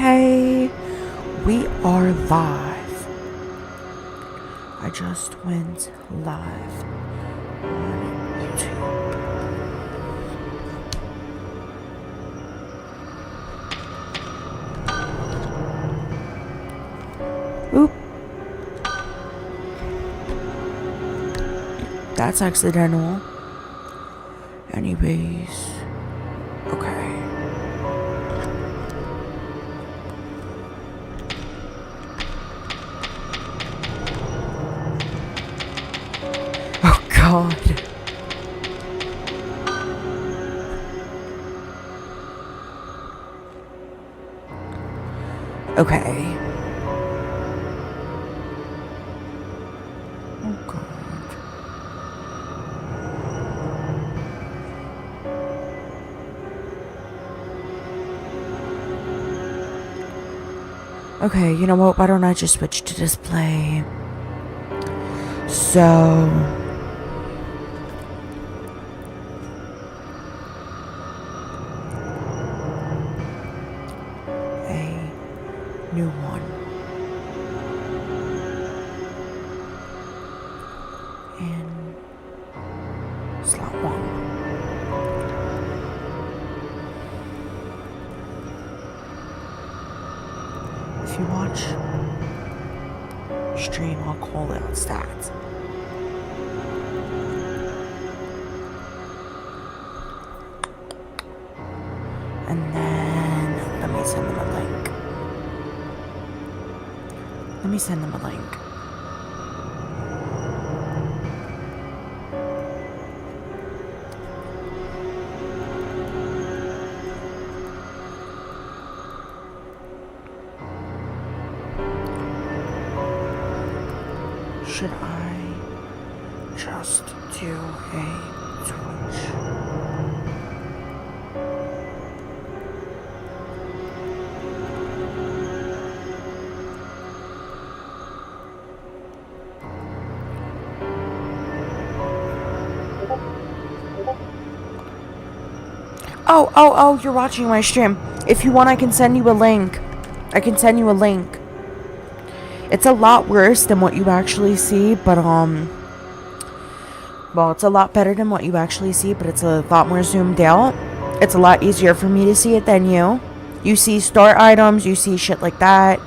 Okay, we are live. I just went live on YouTube. Oop. That's accidental. Anyways. Okay. Oh God. Okay. Oh God. Okay, you know what? Why don't I just switch to display? So a new one. In slot 1. If you watch stream, I'll call out stats. And then let me send them a link. Let me send them a link. Should I just do a Twitch? Oh, you're watching my stream. If you want, I can send you a link. It's a lot worse than what you actually see, but, well, it's a lot better than what you actually see, but it's a lot more zoomed out. It's a lot easier for me to see it than you. You see start items, you see shit like that.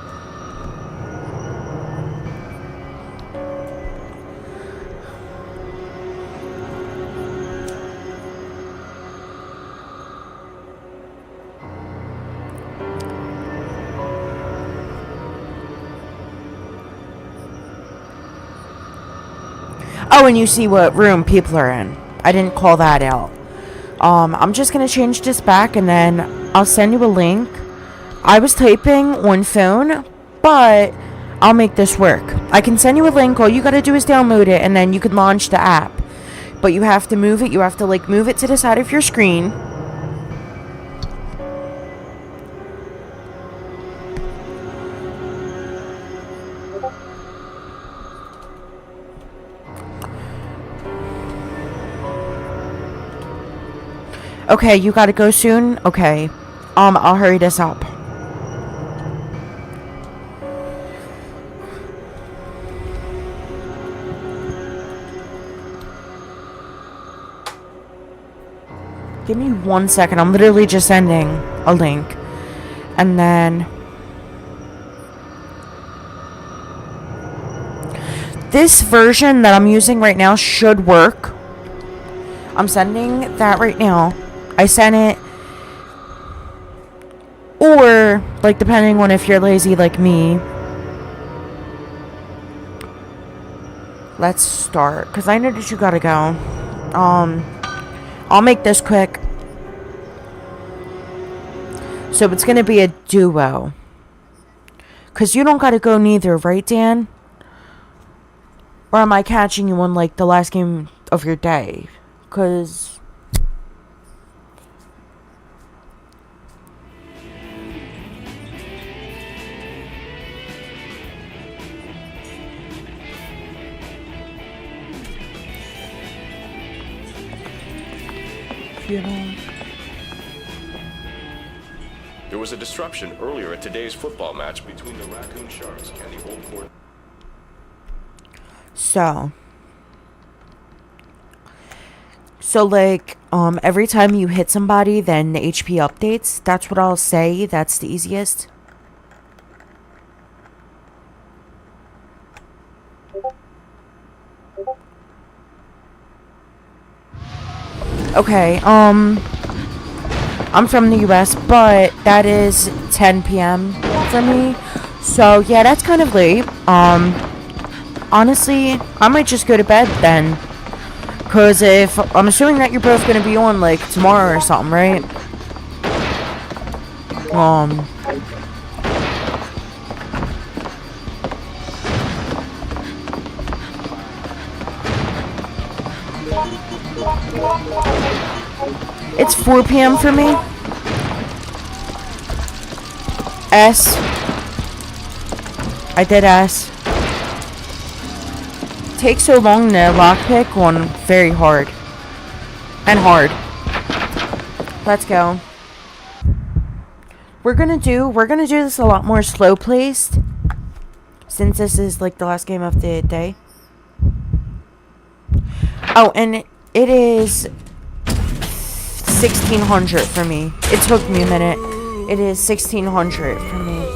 Oh, and you see what room people are in. I didn't call that out. I'm just gonna change this back and then I'll send you a link. I was typing on phone, but I'll make this work. I can send you a link. All you gotta do is download it and then you can launch the app. But you have to move it. You have to move it to the side of your screen. Okay, you gotta go soon? Okay. I'll hurry this up. Give me 1 second. I'm literally just sending a link. And then this version that I'm using right now should work. I'm sending that right now. I sent it, or, depending on if you're lazy like me, let's start, because I know that you gotta go. I'll make this quick. So it's gonna be a duo, because you don't gotta go neither, right, Dan? Or am I catching you on, the last game of your day? Because There was a disruption earlier at today's football match between the Raccoon Sharks and the Old Port. So like, every time you hit somebody, then the HP updates. That's what I'll say. That's the easiest. Okay, I'm from the US, but that is 10 p.m. for me. So, yeah, that's kind of late. Honestly, I might just go to bed then. Because if, I'm assuming that you're both going to be on, like, tomorrow or something, right? It's 4 p.m. for me. S. I did S. Takes so long to lockpick on very hard. And hard. Let's go. We're gonna do this a lot more slow paced. Since this is like the last game of the day. Oh, and it is 1600 for me. It took me a minute. It is 1600 for me.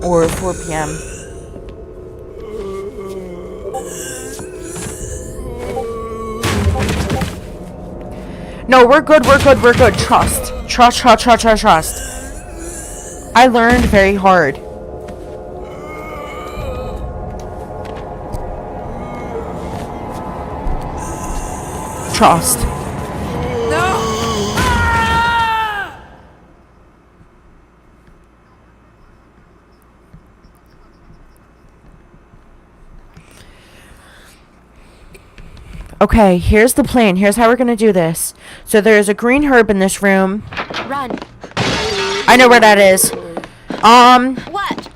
Or 4 p.m. No, we're good. Trust. I learned very hard. Trust. No! Okay, here's the plan. Here's how we're gonna do this. So there's a green herb in this room. Run. I know where that is. What?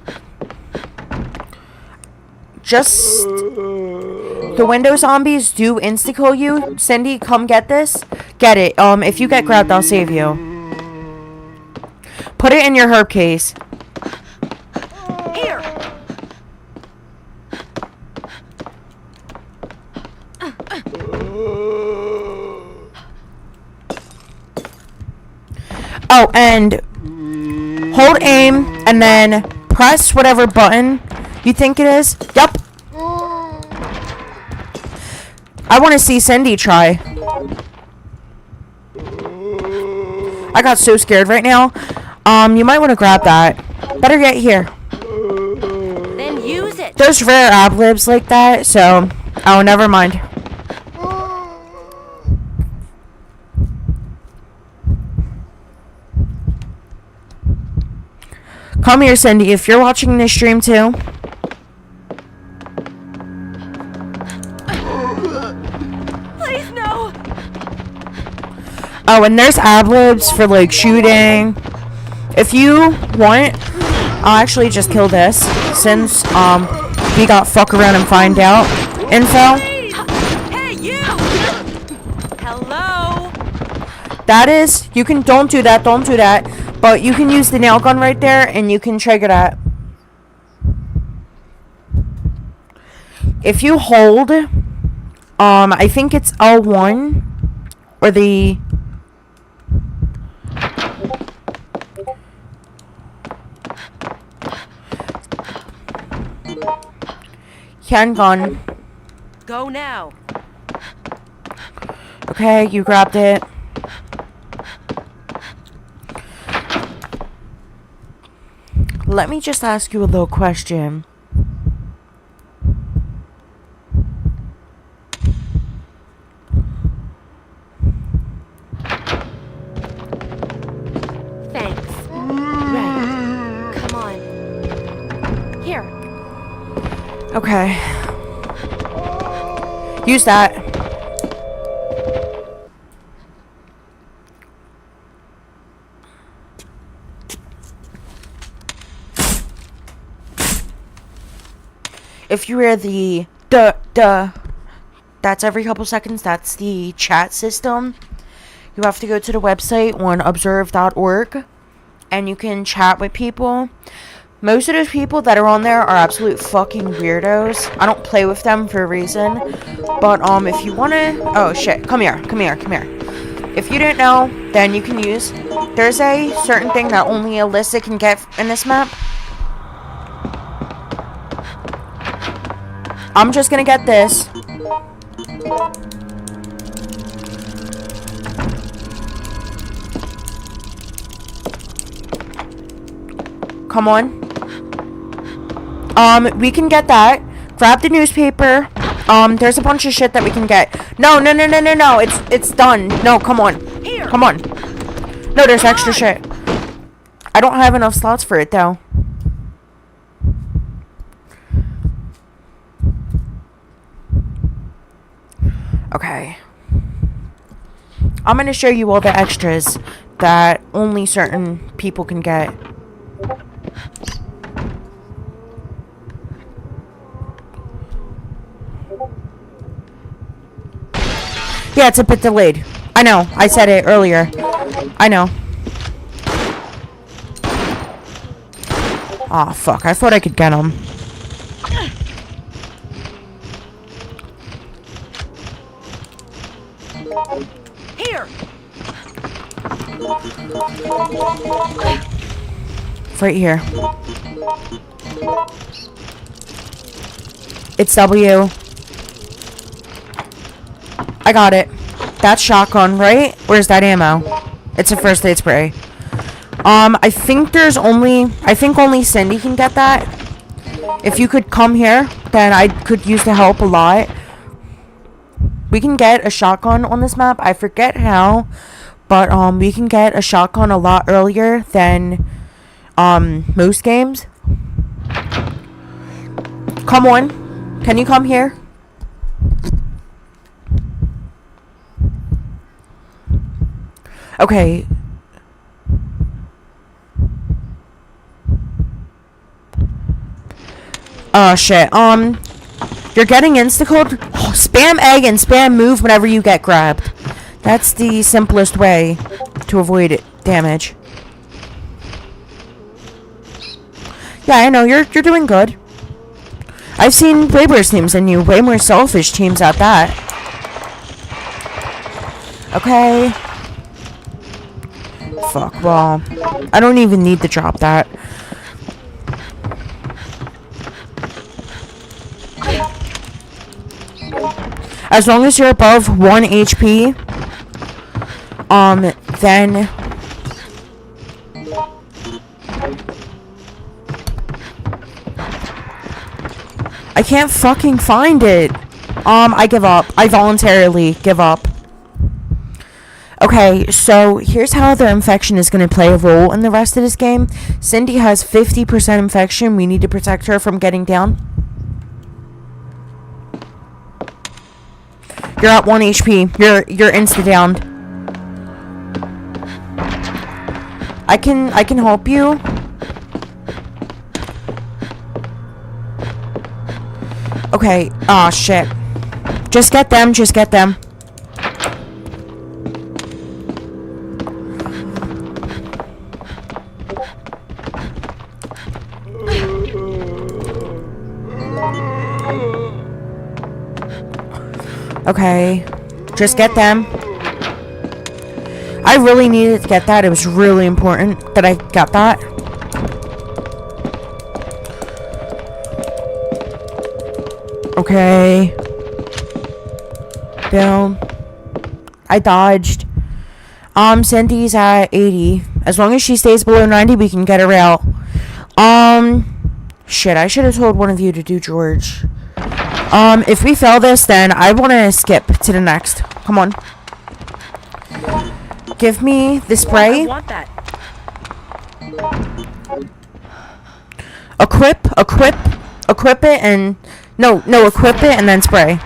Just the window zombies do insta-kill you. Cindy, come get this. Get it. If you get grabbed, I'll save you. Put it in your herb case. Here. Oh, and hold aim and then press whatever button you think it is. Yup. I want to see Cindy try. I got so scared right now. You might want to grab that. Better get here. Then use it. There's rare ab libs like that, so oh, never mind. Come here, Cindy, if you're watching this stream too. Please, no. Oh, and there's ab libs for like shooting. If you want, I'll actually just kill this since we got fuck around and find out info. Hey, you. Hello. That is, you can, don't do that. But you can use the nail gun right there and you can trigger that. If you hold, I think it's L1 or the handgun. Go now. Okay, you grabbed it. Let me just ask you a little question. Thanks. Right. Come on. Here. Okay. Use that. If you hear the duh, that's every couple seconds. That's the chat system. You have to go to the website on observe.org and you can chat with people. Most of those people that are on there are absolute fucking weirdos. I don't play with them for a reason. But, if you wanna... Oh, shit. Come here. If you didn't know, then you can use... There's a certain thing that only Alyssa can get in this map. I'm just gonna get this. Come on. We can get that. Grab the newspaper. There's a bunch of shit that we can get. No. It's done. No, come on. Come on. No, there's extra shit. I don't have enough slots for it, though. Okay. I'm gonna show you all the extras that only certain people can get. Yeah, it's a bit delayed. I know. I said it earlier. I know. Aw, fuck. I thought I could get him. Here. Right here. It's W. I got it. That's shotgun, right? Where's that ammo? It's a first aid spray. I think only Cindy can get that. If you could come here, then I could use the help a lot. We can get a shotgun on this map. I forget how, but we can get a shotgun a lot earlier than most games. Come on. Can you come here? Okay. Oh shit. You're getting insta-code. Oh, spam egg and spam move whenever you get grabbed. That's the simplest way to avoid it damage. Yeah, I know you're doing good. I've seen way worse teams than you, way more selfish teams at that. Okay. Fuck, well, I don't even need to drop that. As long as you're above 1 HP, then... I can't fucking find it. I give up. I voluntarily give up. Okay, so here's how the infection is going to play a role in the rest of this game. Cindy has 50% infection. We need to protect her from getting down. You're at 1 HP. You're insta-downed. I can help you. Okay. Aw, shit. Just get them. Okay. Just get them. I really needed to get that. It was really important that I got that. Okay. Down. I dodged. Cindy's at 80. As long as she stays below 90, we can get her out. Shit, I should have told one of you to do George. If we fail this, then I want to skip to the next. Come on. Give me the spray. I want that. Equip it and... No, equip it and then spray.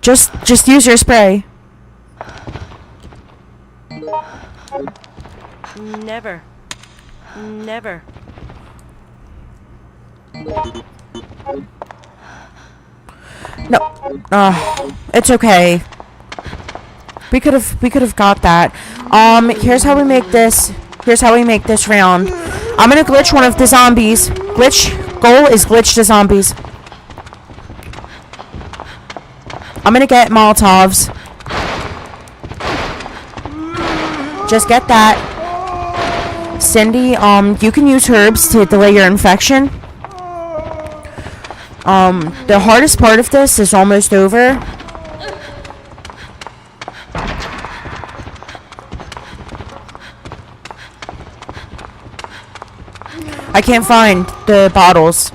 Just use your spray. Never. No. It's okay. We could have got that. Here's how we make this. Here's how we make this round. I'm gonna glitch one of the zombies. Goal is glitch the zombies. I'm gonna get Molotovs. Just get that. Cindy, you can use herbs to delay your infection. The hardest part of this is almost over. I can't find the bottles.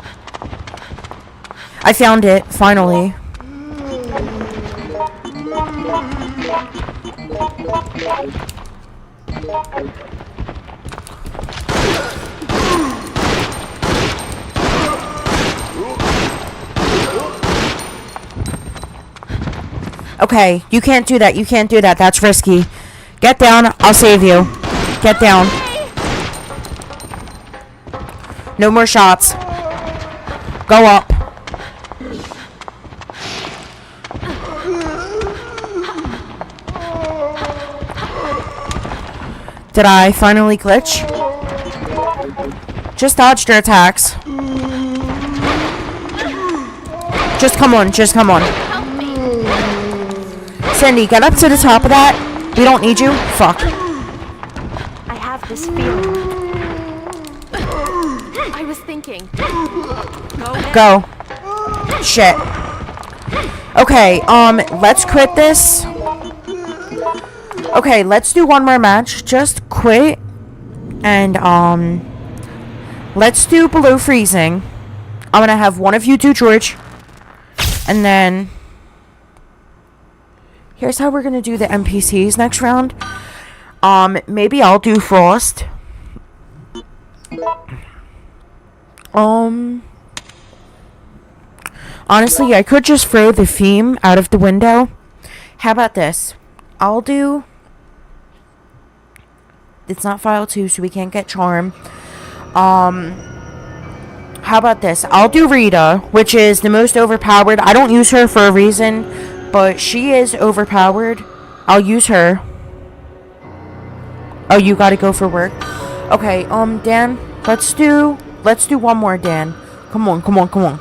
I found it, finally. Okay, you can't do that. You can't do that. That's risky. Get down. I'll save you. Get down. No more shots. Go up. Did I finally glitch? Just dodge their attacks. Just come on. Just come on. Cindy, get up to the top of that. We don't need you. Fuck. I have this feeling. I was thinking. Go. Shit. Okay, let's quit this. Okay, let's do one more match. Just quit. And, let's do below freezing. I'm gonna have one of you do George. And then here's how we're gonna do the NPCs next round. Maybe I'll do Frost. Honestly, I could just throw the theme out of the window. How about this? I'll do... It's not file 2, so we can't get charm. How about this? I'll do Rita, which is the most overpowered. I don't use her for a reason, but she is overpowered. I'll use her. Oh, you gotta go for work. Okay, Dan, let's do one more, Dan. Come on, come on, come on.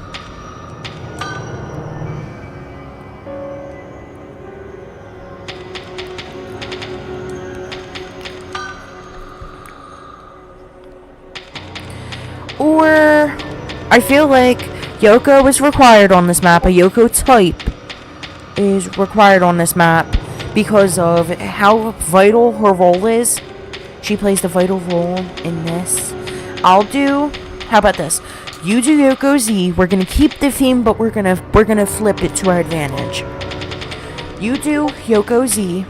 Or I feel like Yoko is required on this map. A Yoko type is required on this map because of how vital her role is. She plays the vital role in this. I'll do... How about this? You do Yoko Z. We're gonna keep the theme, but we're gonna flip it to our advantage. You do Yoko Z.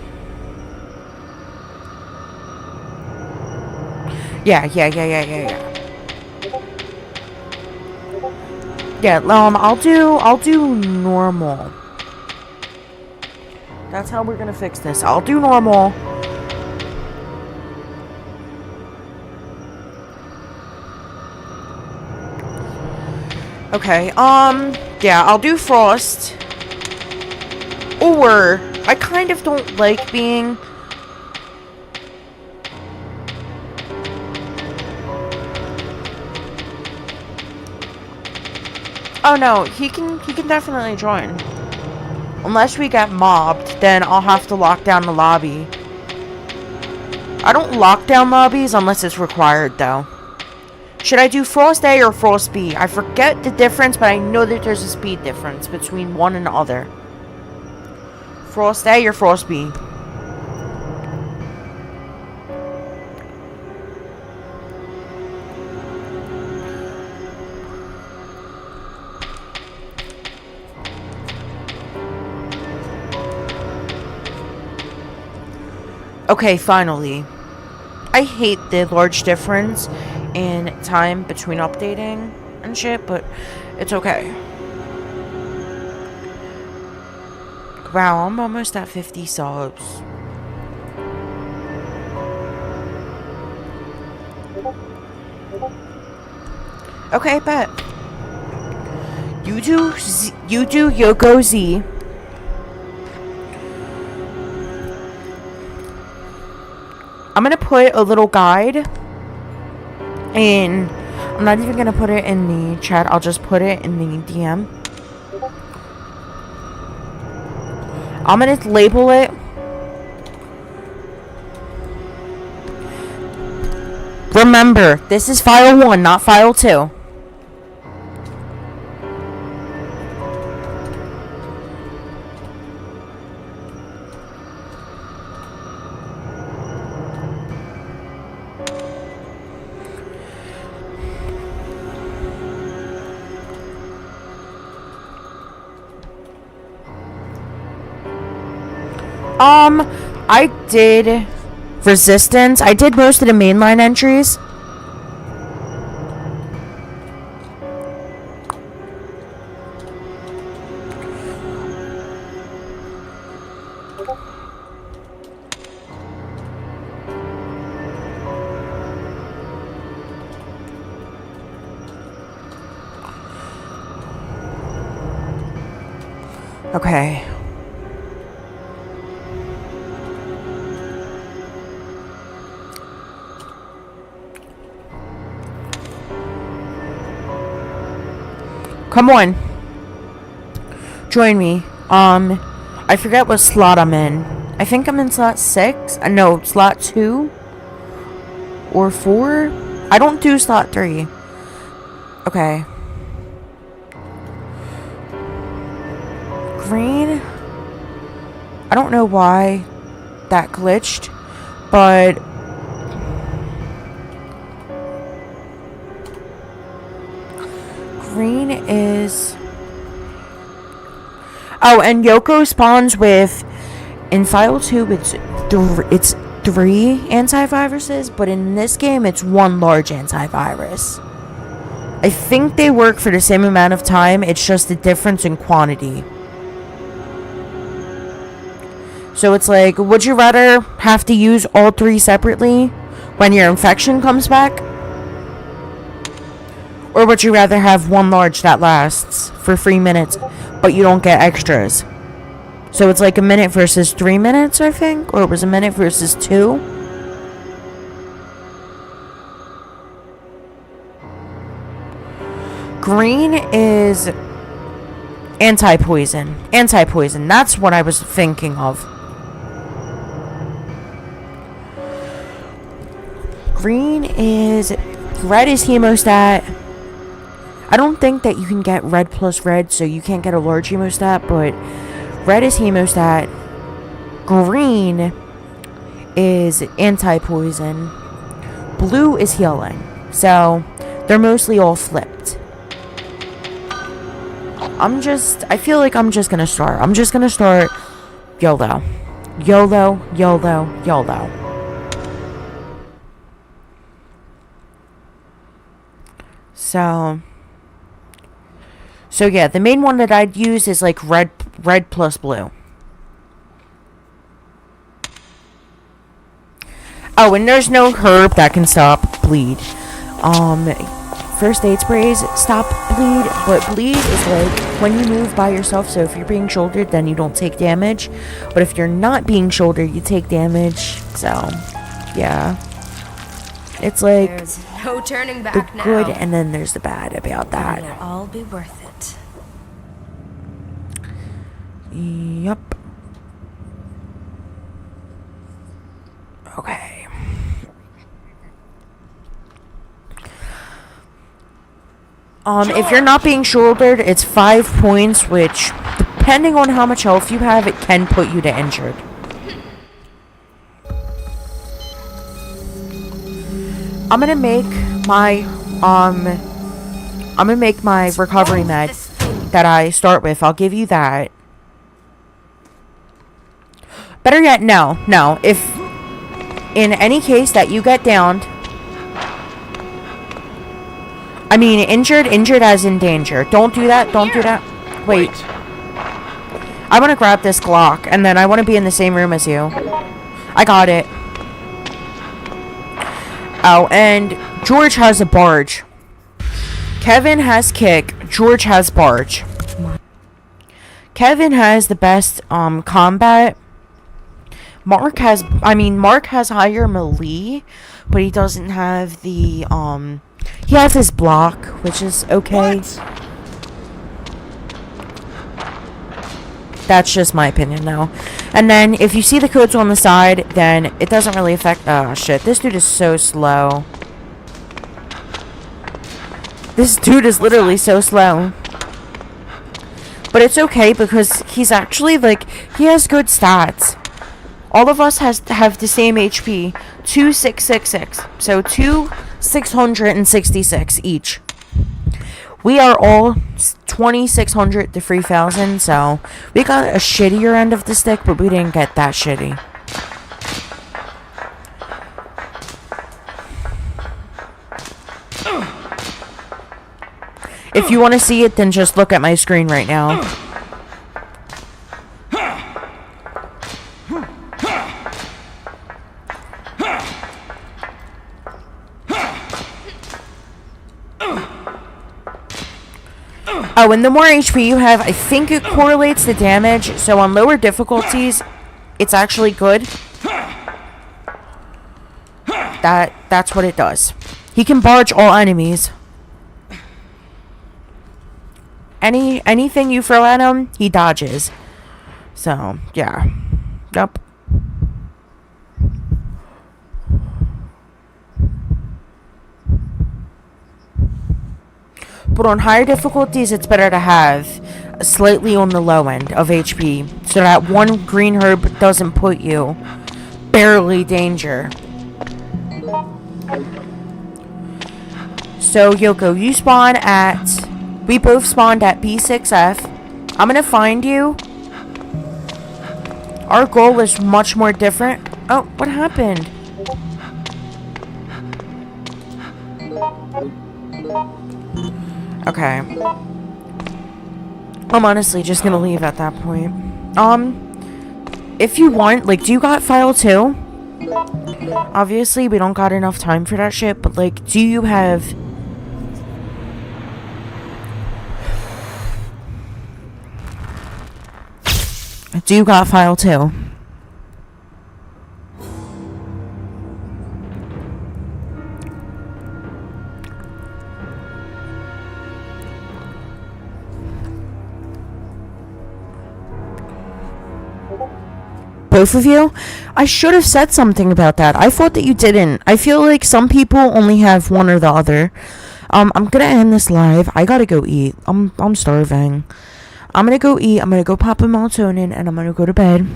Yeah. Yeah, I'll do normal. That's how we're gonna fix this. I'll do normal. Okay, yeah, I'll do Frost. Or, I kind of don't like being... Oh no, he can definitely join. Unless we get mobbed, then I'll have to lock down the lobby. I don't lock down lobbies unless it's required, though. Should I do Frost A or Frost B? I forget the difference, but I know that there's a speed difference between one and the other. Frost A or Frost B? Okay, finally. I hate the large difference in time between updating and shit, but it's okay. Wow, I'm almost at 50 subs. Okay, bet. You do Yoko Z. I'm gonna put a little guide in. I'm not even gonna put it in the chat. I'll just put it in the DM. I'm gonna label it. Remember, this is file 1, not file 2. I did Resistance. I did most of the mainline entries. Okay. Come on. Join me. I forget what slot I'm in. I think I'm in slot 6. No, slot 2 or 4. I don't do slot 3. Okay. Green. I don't know why that glitched, but green is... Oh, and Yoko spawns with... In file 2, it's 3 antiviruses, but in this game, it's 1 large antivirus. I think they work for the same amount of time, it's just a difference in quantity. So it's like, would you rather have to use all 3 separately when your infection comes back? Or would you rather have 1 large that lasts for 3 minutes, but you don't get extras? So it's like a minute versus 3 minutes, I think? Or it was a minute versus 2? Green is anti-poison. Anti-poison, that's what I was thinking of. Green is... Red is hemostat. I don't think that you can get red plus red, so you can't get a large hemostat, but red is hemostat. Green is anti-poison. Blue is healing. So, they're mostly all flipped. I feel like I'm just gonna start. I'm just gonna start YOLO. YOLO, YOLO, YOLO. So yeah, the main one that I'd use is like red plus blue. Oh, and there's no herb that can stop bleed. First aid sprays stop bleed, but bleed is like when you move by yourself. So if you're being shouldered, then you don't take damage. But if you're not being shouldered, you take damage. So, yeah. It's like there's no turning back the now. good and then there's the bad about that. It'll all be worth it. Yup. Okay. If you're not being shouldered, it's 5 points, which, depending on how much health you have, it can put you to injured. I'm gonna make my recovery med that I start with. I'll give you that. Better yet, no. If in any case that you get downed, I mean injured as in danger. Don't do that. Don't do that. Wait. I want to grab this Glock, and then I want to be in the same room as you. I got it. Oh, and George has a barge. Kevin has kick. George has barge. Kevin has the best combat. Mark has higher melee, but he doesn't have the he has his block, which is okay. What? That's just my opinion though. And then if you see the codes on the side, then it doesn't really affect. Oh shit, this dude is so slow. This dude is literally so slow. But it's okay because he's actually like, he has good stats. All of us have the same HP, 2666. So 2666 each. We are all 2600 to 3000, so we got a shittier end of the stick, but we didn't get that shitty. If you want to see it, then just look at my screen right now. Oh, and the more HP you have, I think it correlates the damage. So on lower difficulties, it's actually good. That's what it does. He can barge all enemies. Anything you throw at him, he dodges. So, yeah. Yep. But on higher difficulties, it's better to have slightly on the low end of HP, so that one green herb doesn't put you barely danger. So, Yoko, you spawn at... We both spawned at B6F. I'm gonna find you. Our goal is much more different. Oh, what happened? Okay. I'm honestly just gonna leave at that point. If you want, like, do you got file 2? Obviously, we don't got enough time for that shit, but, like, do you have... Do you got file 2? Both of you? I should have said something about that. I thought that you didn't. I feel like some people only have one or the other. I'm gonna end this live. I gotta go eat. I'm starving. I'm gonna go eat. I'm gonna go pop a melatonin and I'm gonna go to bed.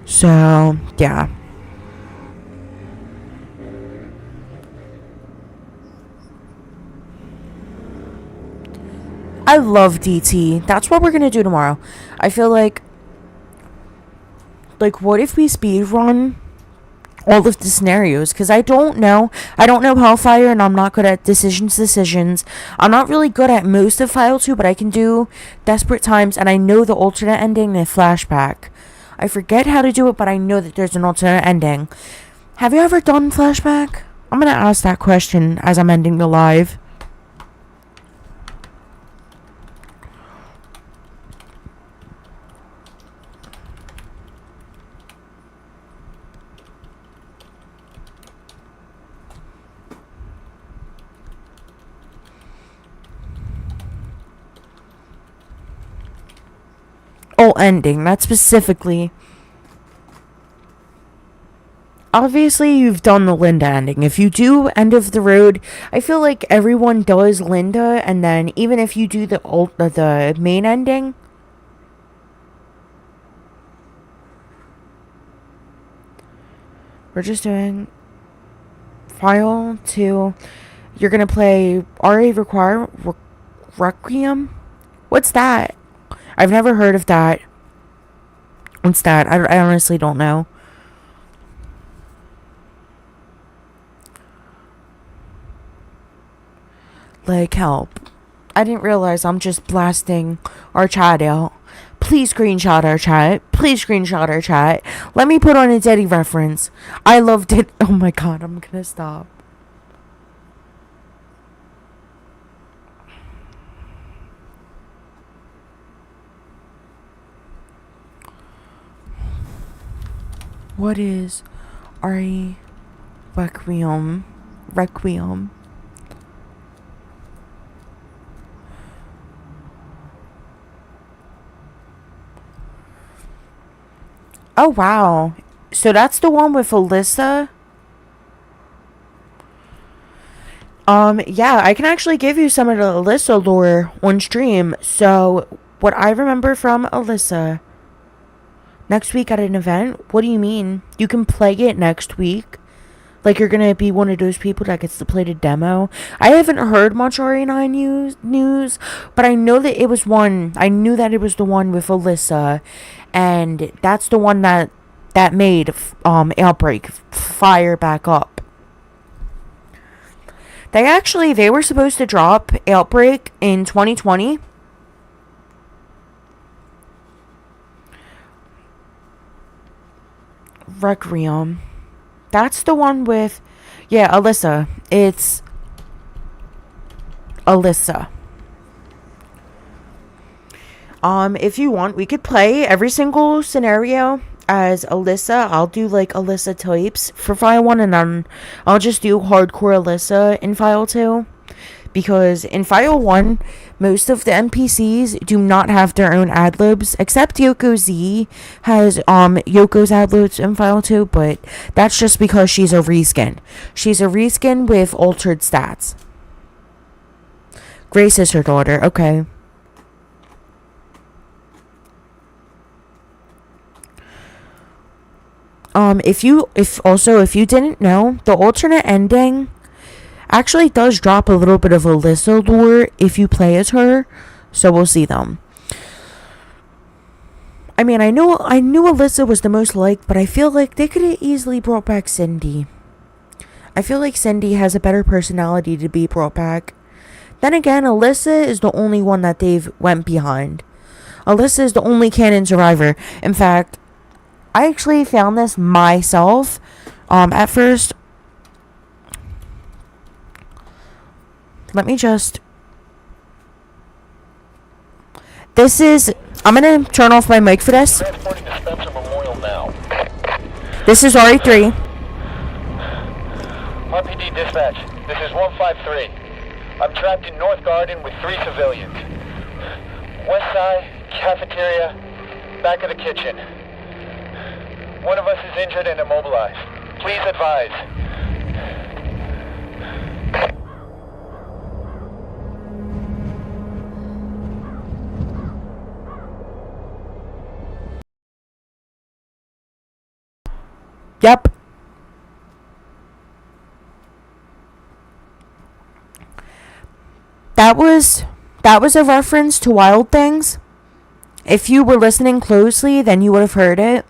So, yeah. I love DT. That's what we're gonna do tomorrow. I feel like, what if we speedrun all of the scenarios? Because I don't know Hellfire, and I'm not good at decisions. I'm not really good at most of File 2, but I can do Desperate Times, and I know the alternate ending and Flashback. I forget how to do it, but I know that there's an alternate ending. Have you ever done Flashback? I'm gonna ask that question as I'm ending the live. Oh, ending. That's specifically. Obviously, you've done the Linda ending. If you do End of the Road, I feel like everyone does Linda, and then even if you do the main ending, we're just doing File 2. You're gonna play RA Requiem? What's that? I've never heard of that. What's that? I honestly don't know. Like, help. I didn't realize I'm just blasting our chat out. Please screenshot our chat. Please screenshot our chat. Let me put on a Diddy reference. I loved it. Oh my god, I'm gonna stop. What is Ari Requiem? Requiem. Oh, wow. So that's the one with Alyssa? Yeah, I can actually give you some of the Alyssa lore on stream. So, what I remember from Alyssa, next week at an event? What do you mean? You can play it next week? Like you're gonna be one of those people that gets to play the demo? I haven't heard much RE9 news, but I know that it was one. I knew that it was the one with Alyssa, and that's the one that made Outbreak fire back up. They were supposed to drop Outbreak in 2020. Requiem. That's the one with, yeah, Alyssa. It's Alyssa. If you want, we could play every single scenario as Alyssa. I'll do like Alyssa types for file 1, and then I'll just do hardcore Alyssa in file 2. Because in file 1, most of the NPCs do not have their own ad-libs, except Yoko Z has Yoko's ad-libs in file 2, but that's just because she's a reskin. She's a reskin with altered stats. Grace is her daughter, okay. If you didn't know, the alternate ending actually does drop a little bit of Alyssa lore if you play as her, so we'll see them. I mean, I knew Alyssa was the most liked, but I feel like they could have easily brought back Cindy. I feel like Cindy has a better personality to be brought back. Then again, Alyssa is the only one that they've went behind. Alyssa is the only canon survivor. In fact, I actually found this myself at first. Let me just... I'm going to turn off my mic for this. This is RE3. RPD dispatch, this is 153. I'm trapped in North Garden with 3 civilians. West side, cafeteria, back of the kitchen. One of us is injured and immobilized. Please advise. Yep. That was a reference to Wild Things. If you were listening closely, then you would have heard it.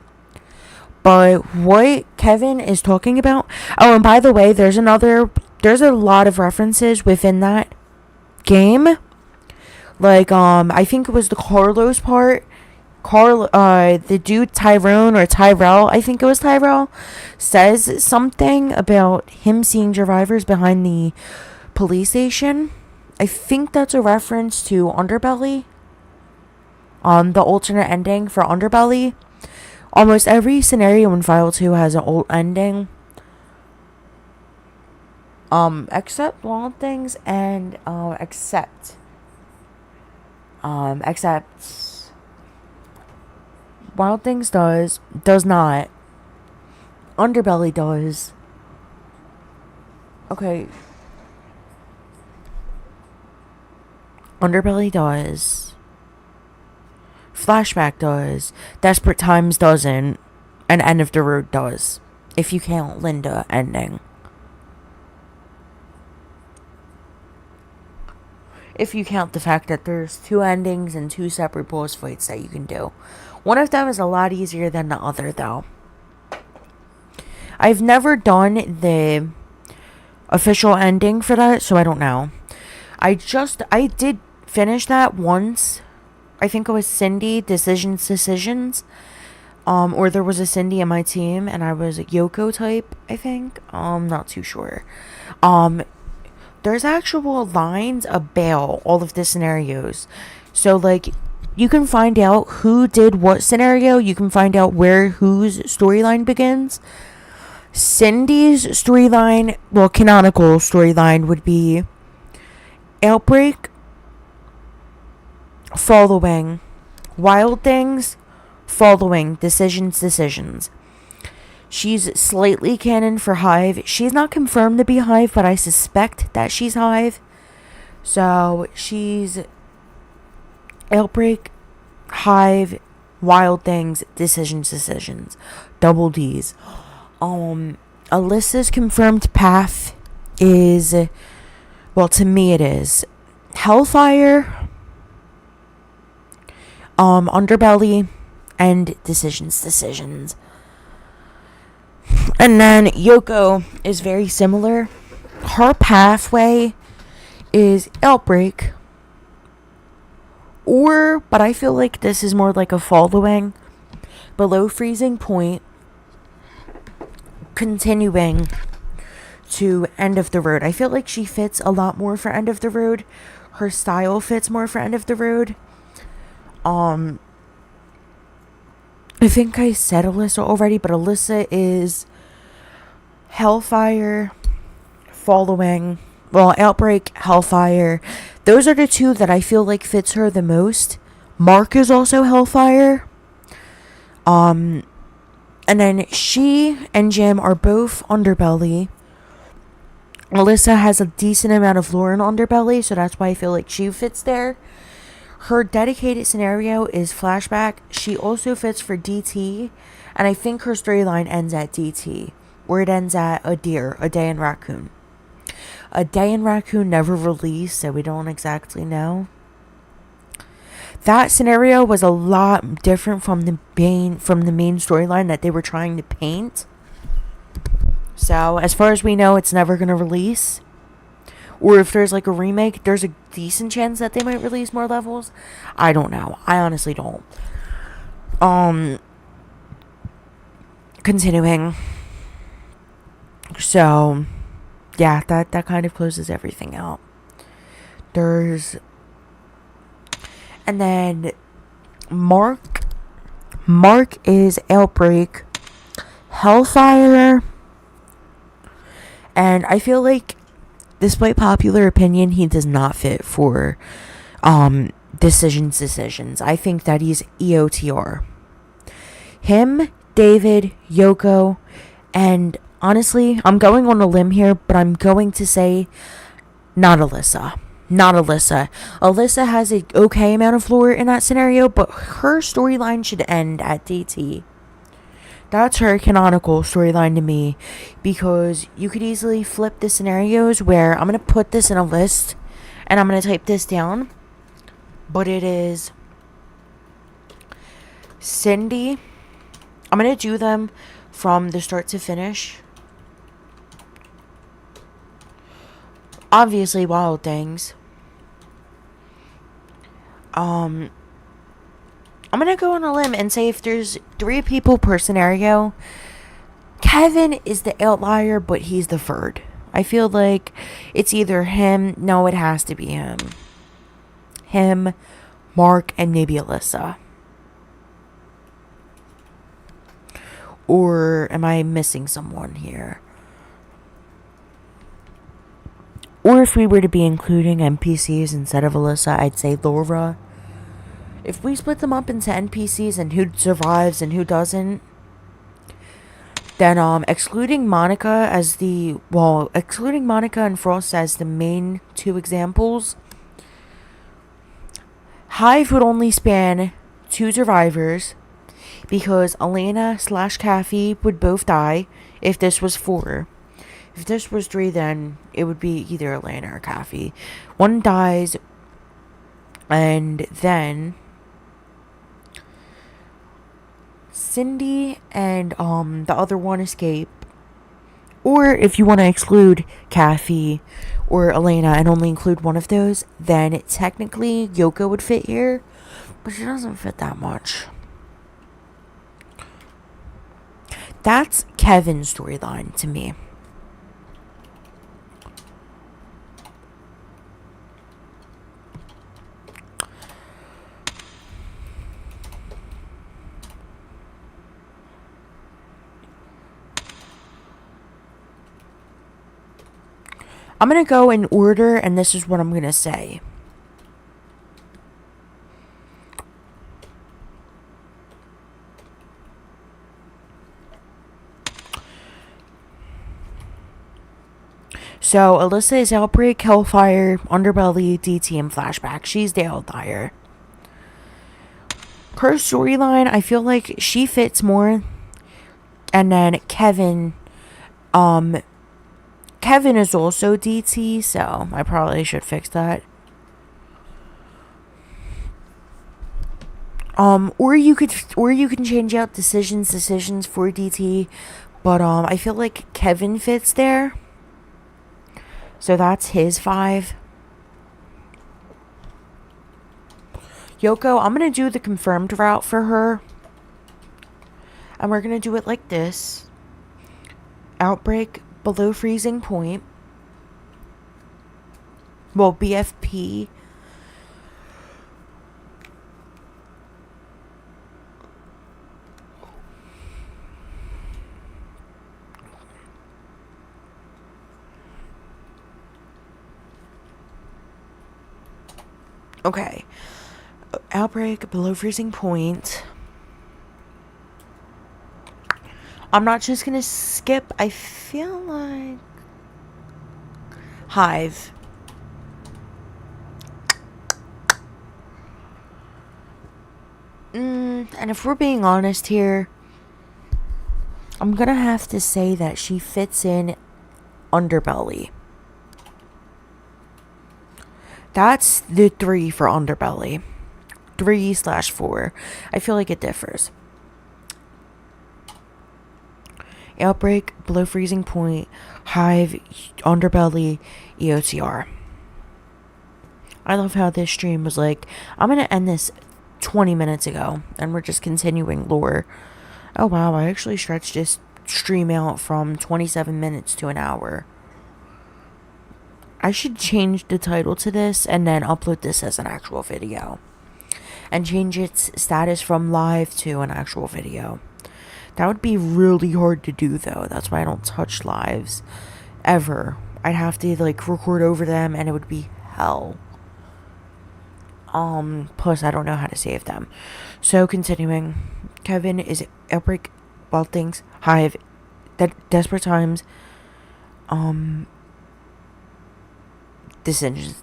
But what Kevin is talking about... Oh, and by the way, there's a lot of references within that game. Like, I think it was the Carlos part. The dude Tyrone or Tyrell, I think it was Tyrell, says something about him seeing survivors behind the police station. I think that's a reference to Underbelly. The alternate ending for Underbelly. Almost every scenario in File 2 has an alt ending. Except Wild Things and, except Wild Things does not. Underbelly does. Okay. Underbelly does. Flashback does. Desperate Times doesn't. And End of the Road does. If you count Linda ending. If you count the fact that there's 2 endings and 2 separate boss fights that you can do. One of them is a lot easier than the other, though. I've never done the official ending for that, so I don't know. I did finish that once. I think it was Cindy, Decisions. Or there was a Cindy in my team, and I was a Yoko type, I think. Not too sure. There's actual lines about all of the scenarios. So, like, You can find out who did what scenario. You can find out where whose storyline begins. Cindy's storyline, well, canonical storyline would be Outbreak following Wild Things following Decisions. She's slightly canon for Hive. She's not confirmed to be Hive, but I suspect that she's Hive. So she's Outbreak, Hive, Wild Things, Decisions. Double D's. Alyssa's confirmed path is, well, to me it is Hellfire, Underbelly, and Decisions. And then Yoko is very similar. Her pathway is Outbreak, but I feel like this is more like a following below freezing point, continuing to End of the Road. I feel like she fits a lot more for End of the Road. Her style fits more for End of the Road. I think I said Alyssa already, but Alyssa is Hellfire following, well, Outbreak, Hellfire. Those are the two that I feel like fits her the most. Mark is also Hellfire. And then she and Jim are both Underbelly. Alyssa has a decent amount of lore in Underbelly, so that's why I feel like she fits there. Her dedicated scenario is Flashback. She also fits for DT, and I think her storyline ends at DT, where it ends at A Day in Raccoon. A Day in Raccoon never released, so we don't exactly know. That scenario was a lot different from the main storyline that they were trying to paint. So, as far as we know, it's never going to release. Or if there's like a remake, there's a decent chance that they might release more levels. I don't know. I honestly don't. Continuing. So, yeah, that kind of closes everything out. And then Mark is Outbreak, Hellfire, and I feel like, despite popular opinion, he does not fit for Decisions. I think that he's EOTR. Him, David, Yoko, and honestly, I'm going on a limb here, but I'm going to say not Alyssa. Alyssa has a okay amount of lore in that scenario, but her storyline should end at DT. That's her canonical storyline to me, because you could easily flip the scenarios where I'm going to put this in a list and I'm going to type this down, but it is Cindy. I'm going to do them from the start to finish. Obviously, Wild Things. I'm gonna go on a limb and say if there's 3 people per scenario, Kevin is the outlier, but he's the third. I feel like it's either him. No, it has to be him. Him, Mark, and maybe Alyssa. Or am I missing someone here? Or if we were to be including NPCs instead of Alyssa, I'd say Laura. If we split them up into NPCs and who survives and who doesn't, then excluding Monica and Frost as the main 2 examples, Hive would only span 2 survivors, because Elena / Kathy would both die if this was 4. If this was 3, then it would be either Elena or Kathy. One dies, and then Cindy and the other one escape. Or if you want to exclude Kathy or Elena and only include one of those, then technically Yoko would fit here, but she doesn't fit that much. That's Kevin's storyline to me. I'm going to go in order, and this is what I'm going to say. So, Alyssa is Outbreak, Hellfire, Underbelly, DT, and Flashback. She's the outlier. Her storyline, I feel like she fits more. And then Kevin is also DT, so I probably should fix that. Or you can change out decisions for DT, but I feel like Kevin fits there. So that's his 5. Yoko, I'm going to do the confirmed route for her. And we're going to do it like this. Outbreak below freezing point. Well, BFP. Okay. Outbreak below freezing point. I'm not just gonna skip. I feel like Hive. And if we're being honest here, I'm gonna have to say that she fits in Underbelly. That's the 3 for Underbelly. 3/4. I feel like it differs. Outbreak, below freezing point, Hive, Underbelly, EOTR. I love how this stream was like, I'm gonna end this 20 minutes ago, and we're just continuing lore. Oh wow, I actually stretched this stream out from 27 minutes to an hour. I should change the title to this and then upload this as an actual video. And change its status from live to an actual video. That would be really hard to do though. That's why I don't touch lives. Ever. I'd have to like record over them and it would be hell. Plus I don't know how to save them. So continuing. Kevin is Outbreak, Wild Things, Hive, Desperate Times, Decisions.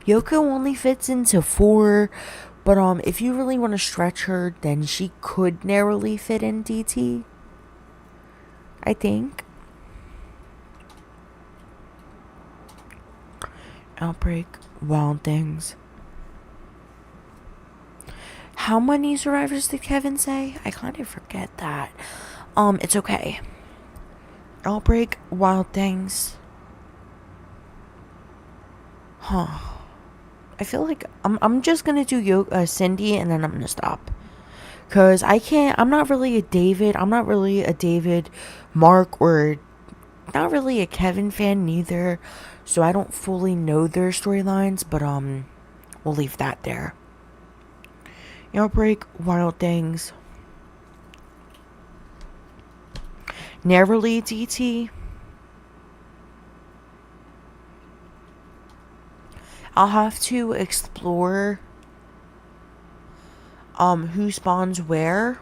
Yoko only fits into 4, but if you really want to stretch her, then she could narrowly fit in DT. I think. Outbreak, Wild Things. How many survivors did Kevin say? I kind of forget that. It's okay. Outbreak, Wild Things. Huh. I feel like I'm just gonna do Cindy and then I'm gonna stop. Cause I'm not really a David. I'm not really a David, Mark, or not really a Kevin fan neither. So I don't fully know their storylines, but we'll leave that there. Outbreak, Wild Things. Narrowly DT. I'll have to explore who spawns where,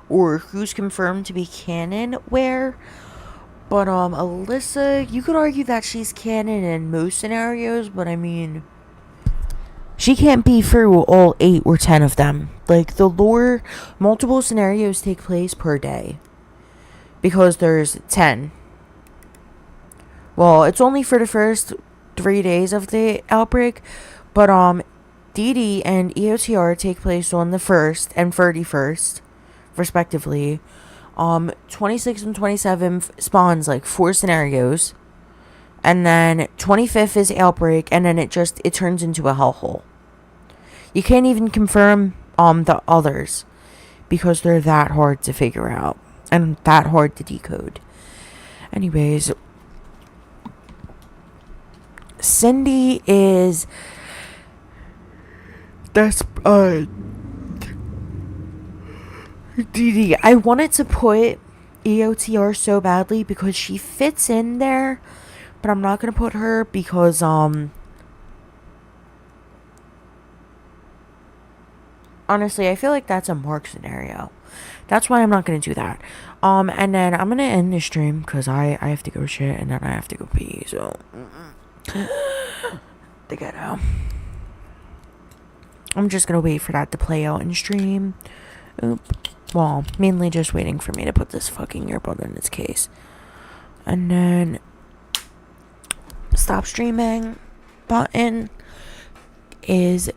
or who's confirmed to be canon where. But Alyssa, you could argue that she's canon in most scenarios, but I mean, she can't be through all 8 or 10 of them. Like, the lore, multiple scenarios take place per day. Because there's 10. Well, it's only for the first 3 days of the outbreak. But, DD and EOTR take place on the 1st and 31st, respectively. 26 and 27 spawns, like, 4 scenarios. And then 25th is outbreak, and then it turns into a hellhole. You can't even confirm the others because they're that hard to figure out and that hard to decode. Anyways, Cindy is Dee, I wanted to put EOTR so badly because she fits in there, but I'm not gonna put her because honestly, I feel like that's a Mark scenario. That's why I'm not gonna do that. And then I'm gonna end the stream because I have to go shit and then I have to go pee. So the ghetto. I'm just gonna wait for that to play out in stream. Oop. Well, mainly just waiting for me to put this fucking earbud in its case. And then stop streaming button is